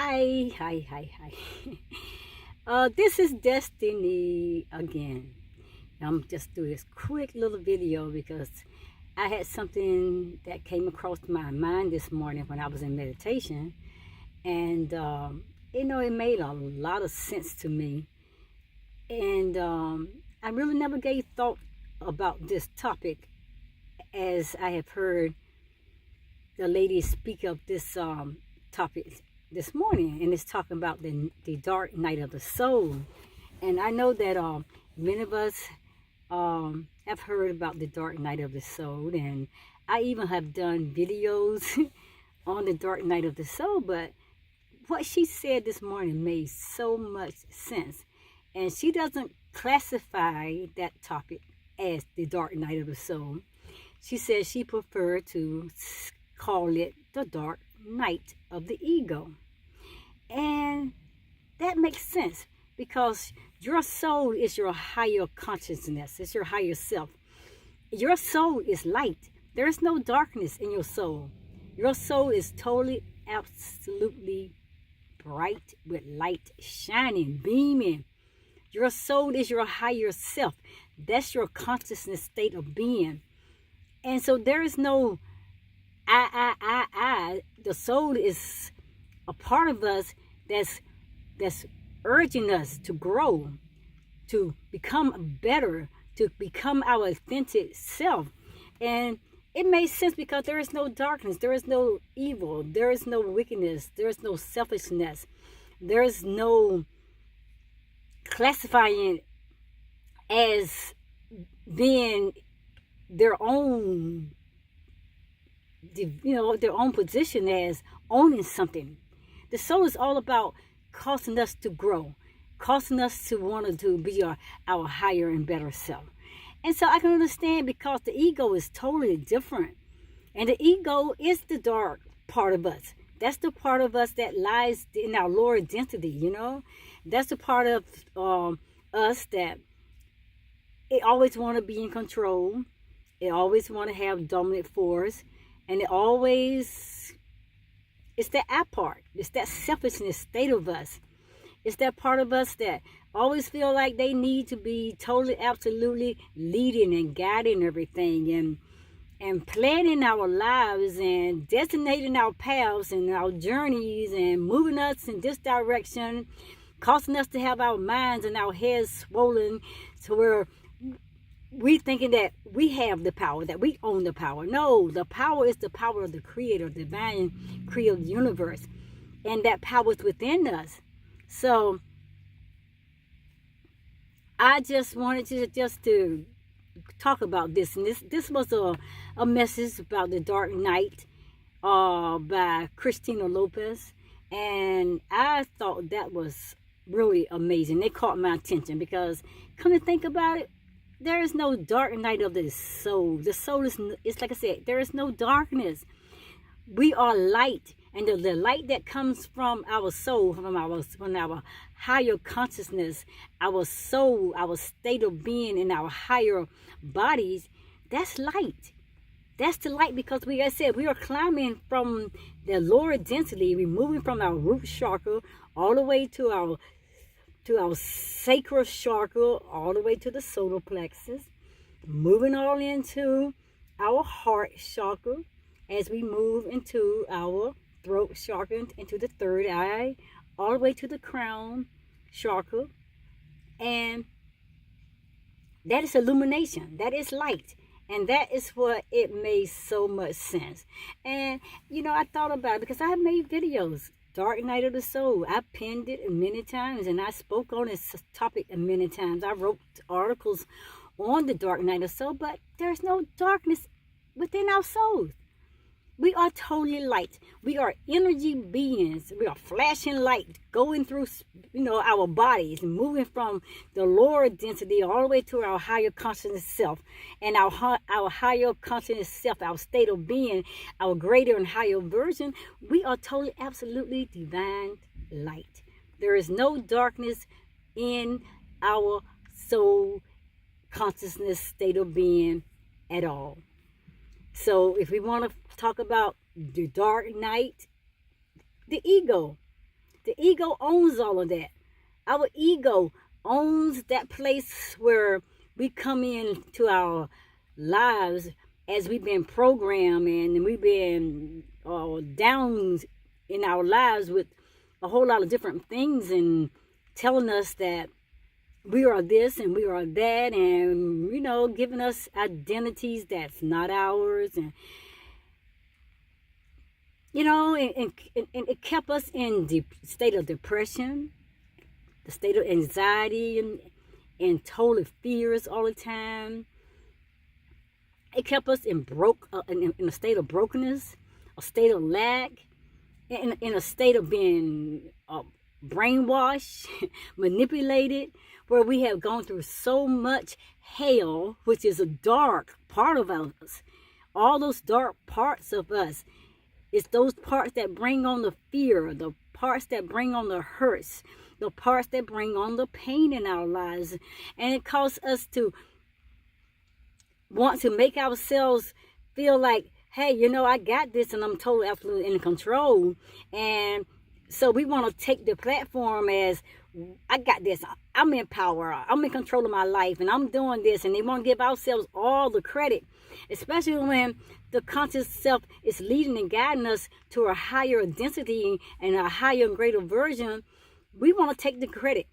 Hi, hi, hi, hi. This is Destiny again. I'm just doing this quick little video because I had something that came across my mind this morning when I was in meditation, and it made a lot of sense to me. And I really never gave thought about this topic as I have heard the lady speak of this topic this morning, and it's talking about the dark night of the soul. And I know that many of us have heard about the dark night of the soul, and I even have done videos on the dark night of the soul. But what she said this morning made so much sense, and she doesn't classify that topic as the dark night of the soul. She says she preferred to call it the dark night of the ego. And that makes sense because your soul is your higher consciousness, it's your higher self. Your soul is light. There is no darkness in your soul. Your soul is totally, absolutely bright with light shining, beaming. Your soul is your higher self. That's your consciousness state of being. And so there is no I. The soul is a part of us that's urging us to grow, to become better, to become our authentic self. And it makes sense because there is no darkness, there is no evil, there is no wickedness, there is no selfishness, there is no classifying as being their own, their own position as owning something. The soul is all about causing us to grow, causing us to want to be our higher and better self. And so I can understand because the ego is totally different. And the ego is the dark part of us. That's the part of us that lies in our lower density. That's the part of us that it always want to be in control. It always want to have dominant force. And it's that I part. It's that selfishness state of us. It's that part of us that always feel like they need to be totally, absolutely leading and guiding everything and planning our lives and designating our paths and our journeys and moving us in this direction, causing us to have our minds and our heads swollen to where we thinking that we have the power, that we own the power. No, the power is the power of the creator, the divine creator of the universe. And that power is within us. So I just wanted to talk about this. And this was a message about the dark night by Christina Lopez. And I thought that was really amazing. It caught my attention because come to think about it, there is no dark night of the soul. The soul it's like I said, there is no darkness. We are light. And the light that comes from our soul, from our higher consciousness, our soul, our state of being in our higher bodies, that's light. That's the light because like I said, we are climbing from the lower density, we're moving from our root chakra all the way to our sacral chakra, all the way to the solar plexus, moving all into our heart chakra as we move into our throat chakra, into the third eye, all the way to the crown chakra. And that is illumination, that is light. And that is what it made so much sense. And I thought about it because I have made videos, Dark Night of the Soul. I penned it many times and I spoke on this topic many times. I wrote articles on the Dark Night of the Soul, but there's no darkness within our souls. We are totally light. We are energy beings. We are flashing light going through, our bodies, moving from the lower density all the way to our higher consciousness self. And our higher consciousness self, our state of being, our greater and higher version, we are totally, absolutely divine light. There is no darkness in our soul consciousness state of being at all. So if we want to talk about the dark night, the ego, The ego owns all of that. Our ego owns that place where we come into our lives as we've been programmed and we've been down in our lives with a whole lot of different things and telling us that we are this and we are that, and giving us identities that's not ours, and and it kept us in the state of depression, the state of anxiety, and total fears all the time. It kept us in a state of brokenness, a state of lack, in a state of being brainwashed, manipulated, where we have gone through so much hell, which is a dark part of us. All those dark parts of us, it's those parts that bring on the fear, the parts that bring on the hurts, the parts that bring on the pain in our lives. And it causes us to want to make ourselves feel like, hey, I got this and I'm totally absolutely in control. And so we want to take the platform as, I got this, I'm in power, I'm in control of my life, and I'm doing this. And they want to give ourselves all the credit, especially when the conscious self is leading and guiding us to a higher density and a higher and greater version. We want to take the credit.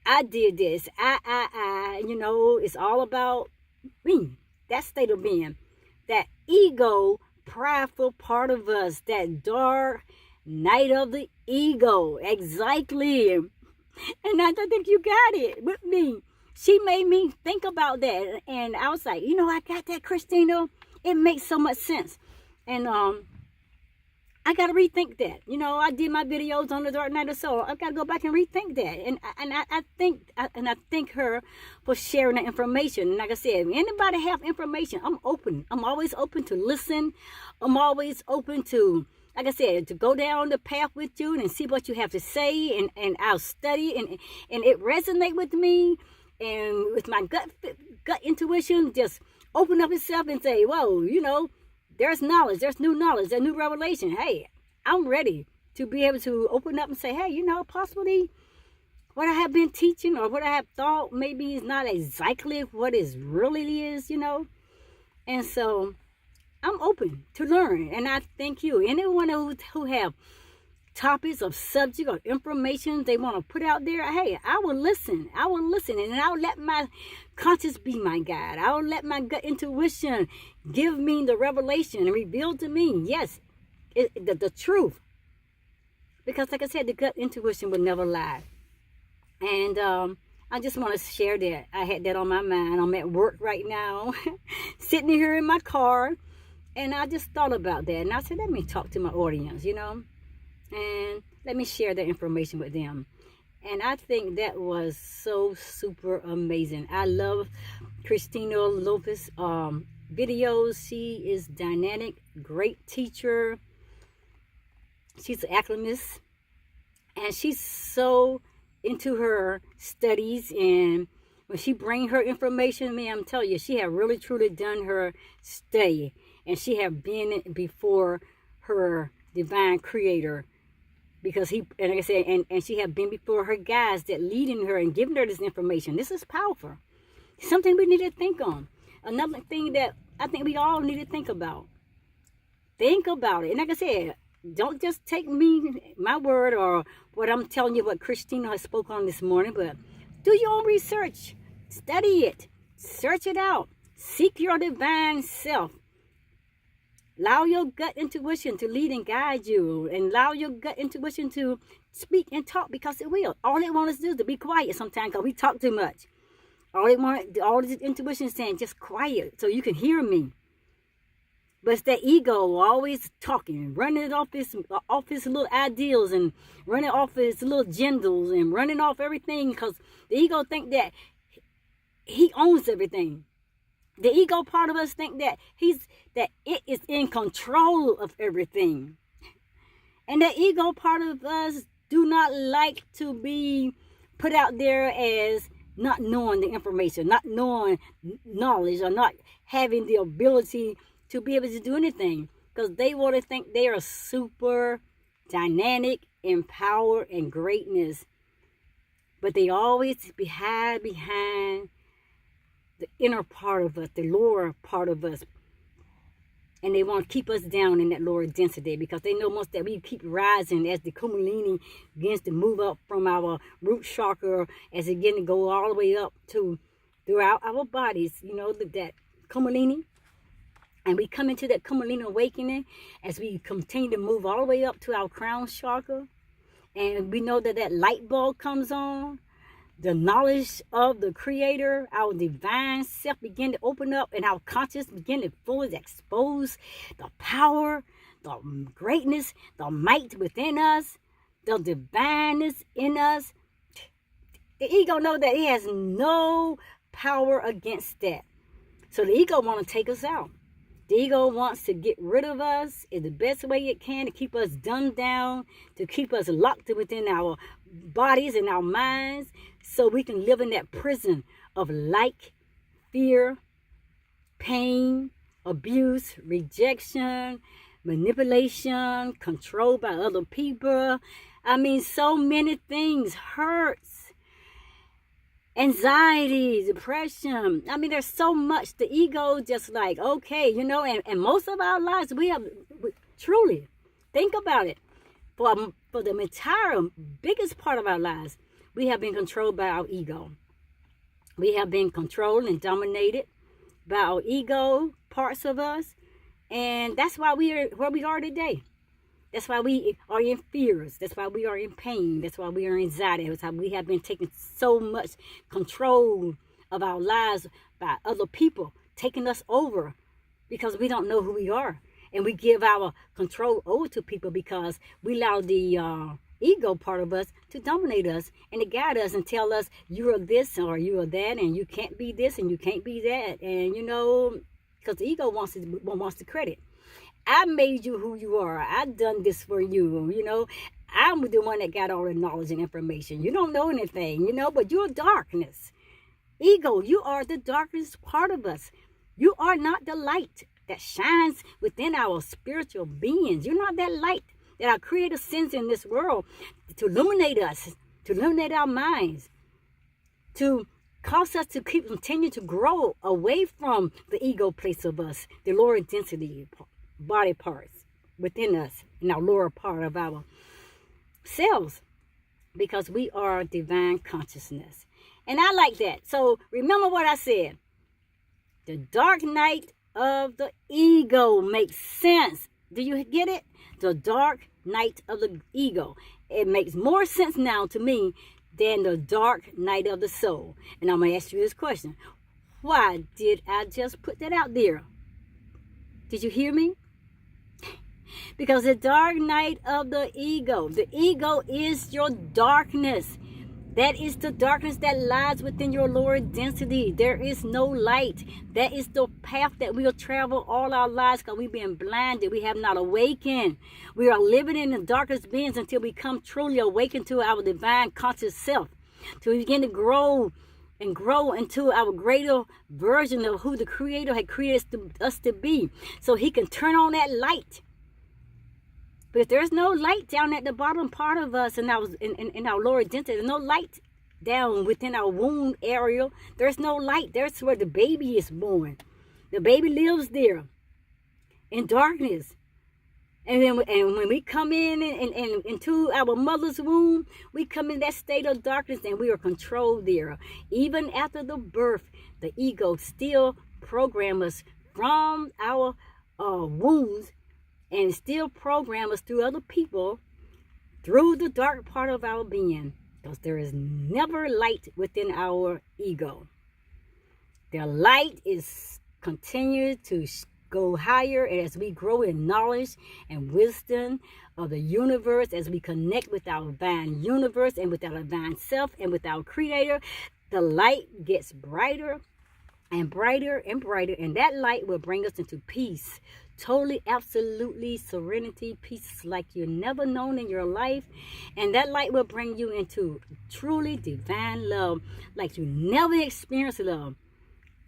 I did this. It's all about me. That state of being. That ego, prideful part of us. That dark night of the ego. Exactly. And I think you got it with me. She made me think about that. And I was like, I got that, Christina. It makes so much sense. And I got to rethink that. I did my videos on the dark night of soul. I got to go back and rethink that. And I thank her for sharing the information. And like I said, if anybody have information, I'm open. I'm always open to listen. I'm always open to, like I said, to go down the path with you and see what you have to say. And I'll study. And it resonate with me. And with my gut intuition, just open up itself and say, whoa, there's knowledge, there's new knowledge, there's new revelation. Hey, I'm ready to be able to open up and say, hey, possibly what I have been teaching or what I have thought maybe is not exactly what it really is, And so I'm open to learn. And I thank you. Anyone who have topics of subject or information they want to put out there, hey, I will listen. And I'll let my conscience be my guide. I'll let my gut intuition give me the revelation and reveal to me, yes, the truth. Because like I said, the gut intuition will never lie. And I just want to share that. I had that on my mind. I'm at work right now, sitting here in my car, and I just thought about that. And I said, let me talk to my audience, and let me share that information with them. And I think that was so super amazing. I love Christina Lopez videos. She is dynamic, great teacher. She's an academist, and she's so into her studies. And when she bring her information, man, I'm telling you, she have really truly done her study, and she have been before her divine creator. Because and like I said, and she have been before her guides that leading her and giving her this information. This is powerful. Something we need to think on. Another thing that I think we all need to think about. Think about it. And like I said, don't just take my word or what I'm telling you, what Christina has spoke on this morning, but do your own research. Study it. Search it out. Seek your divine self. Allow your gut intuition to lead and guide you, and allow your gut intuition to speak and talk, because it will. All it wants us to do is to be quiet sometimes, because we talk too much. All this intuition is saying, just quiet so you can hear me. But it's that ego always talking, running off his little ideals and running off his little agendas and running off everything, because the ego think that he owns everything. The ego part of us think that it is in control of everything. And the ego part of us do not like to be put out there as not knowing the information, not knowing knowledge, or not having the ability to be able to do anything. Because they want to think they are super dynamic in power and greatness, but they always hide behind the inner part of us, the lower part of us. And they want to keep us down in that lower density because they know once that we keep rising as the Kundalini begins to move up from our root chakra, as it begins to go all the way up to throughout our bodies, that Kundalini. And we come into that Kundalini awakening as we continue to move all the way up to our crown chakra. And we know that that light bulb comes on. The knowledge of the Creator, our divine self begin to open up, and our consciousness begin to fully expose the power, the greatness, the might within us, the divineness in us. The ego know that it has no power against that. So the ego want to take us out. The ego wants to get rid of us in the best way it can, to keep us dumbed down, to keep us locked within our bodies and our minds, so we can live in that prison of fear, pain, abuse, rejection, manipulation, control by other people. I mean, so many things, hurts, anxiety, depression. I mean, there's so much. The ego just like, okay, and most of our lives, we truly, think about it, for the entire biggest part of our lives, we have been controlled by our ego. We have been controlled and dominated by our ego parts of us. And that's why we are where we are today. That's why we are in fears. That's why we are in pain. That's why we are in anxiety. That's how we have been taking so much control of our lives by other people, taking us over because we don't know who we are. And we give our control over to people because we allow the ego part of us to dominate us and to guide us and tell us you are this or you are that, and you can't be this and you can't be that. And because the ego wants the credit. I made you who you are. I've done this for you. I'm the one that got all the knowledge and information. You don't know anything, but you're darkness. Ego, you are the darkest part of us. You are not the light that shines within our spiritual beings. You're not that light that our Creator sends in this world to illuminate us, to illuminate our minds, to cause us to continue to grow away from the ego place of us, the lower density body parts within us, in our lower part of our selves, because we are divine consciousness. And I like that. So remember what I said. The dark night of the ego makes sense. Do you get it? The dark night of the ego. It makes more sense now to me than the dark night of the soul. And I'm going to ask you this question. Why did I just put that out there? Did you hear me? Because the dark night of the ego is your darkness. That is the darkness that lies within your lower density. There is no light. That is the path that we'll travel all our lives because we've been blinded. We have not awakened. We are living in the darkest beings until we come truly awakened to our divine conscious self. Till we begin to grow and grow into our greater version of who the Creator had created us to be. So He can turn on that light. But if there's no light down at the bottom part of us in our lower density, there's no light down within our womb area. There's no light. That's where the baby is born. The baby lives there in darkness. And when we come in and into our mother's womb, we come in that state of darkness and we are controlled there. Even after the birth, the ego still programs us from our wounds, and still program us through other people, through the dark part of our being, because there is never light within our ego. The light is continued to go higher as we grow in knowledge and wisdom of the universe, as we connect with our divine universe and with our divine self and with our Creator. The light gets brighter and brighter and brighter, and that light will bring us into peace. Totally, absolutely serenity, peace like you've never known in your life. And that light will bring you into truly divine love like you never experienced love.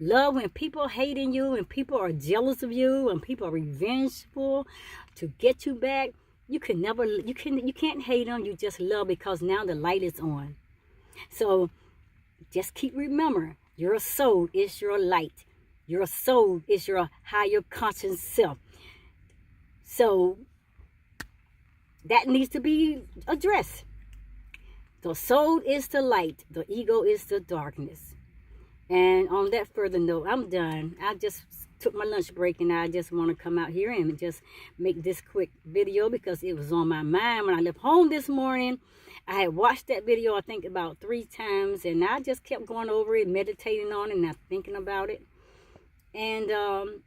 Love when people hating you, when people are jealous of you, when people are revengeful to get you back. you can't hate them. You just love because now the light is on. So just keep remember, your soul is your light. Your soul is your higher conscious self. So that needs to be addressed. The soul is the light. The ego is the darkness. And on that further note, I'm done. I just took my lunch break and I just want to come out here and just make this quick video because it was on my mind when I left home this morning. I had watched that video, I think, about 3 times, and I just kept going over it, meditating on it, and thinking about it. And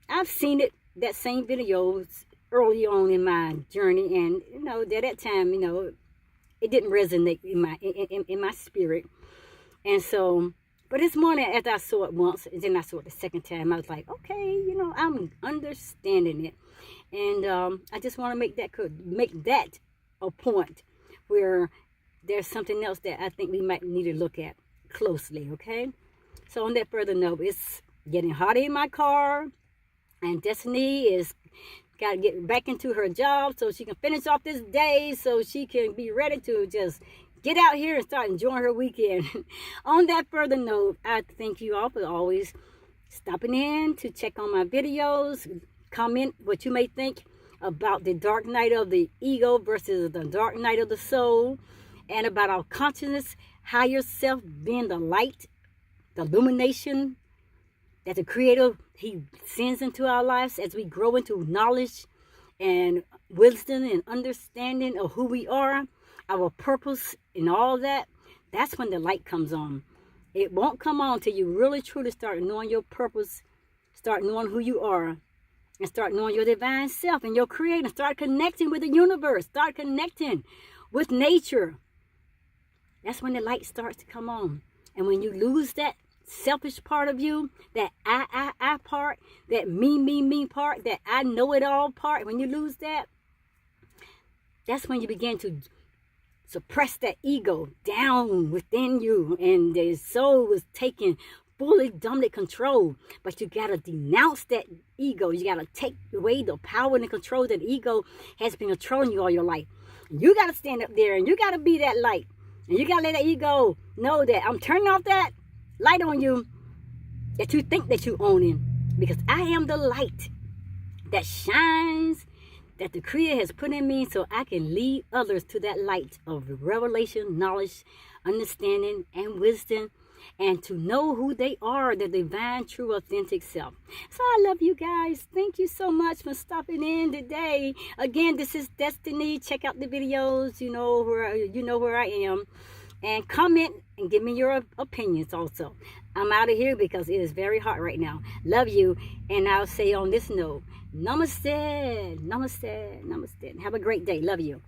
I've seen it, that same video, early on in my journey, and at that time, it didn't resonate in my spirit. And so, but this morning, after I saw it once, and then I saw it the second time, I was like, okay, I'm understanding it. And I just want to make that a point where there's something else that I think we might need to look at closely, okay? So on that further note, it's getting hot in my car, and Destiny is got to get back into her job so she can finish off this day so she can be ready to just get out here and start enjoying her weekend. On that further note, I thank you all for always stopping in to check on my videos. Comment what you may think about the dark night of the ego versus the dark night of the soul, and about our consciousness, higher self being the light, the illumination that the Creator, He sends into our lives as we grow into knowledge and wisdom and understanding of who we are, our purpose and all that. That's when the light comes on. It won't come on till you really truly start knowing your purpose, start knowing who you are, and start knowing your divine self and your Creator. Start connecting with the universe. Start connecting with nature. That's when the light starts to come on. And when you lose that selfish part of you, that I part, that me part, that I know it all part, when you lose that, that's when you begin to suppress that ego down within you, and the soul is taking fully dominant control. But you got to denounce that ego. You got to take away the power and the control that ego has been controlling you all your life. You got to stand up there and you got to be that light. And you got to let that ego know that I'm turning off that light on you that you think that you own in, because I am the light that shines, that the Creator has put in me, so I can lead others to that light of revelation, knowledge, understanding, and wisdom, and to know who they are, the divine, true, authentic self. So I love you guys. Thank you so much for stopping in today. Again, this is Destiny. Check out the videos. You know where I am. And comment and give me your opinions also. I'm out of here because it is very hot right now. Love you. And I'll say on this note, namaste, namaste, namaste. Have a great day. Love you.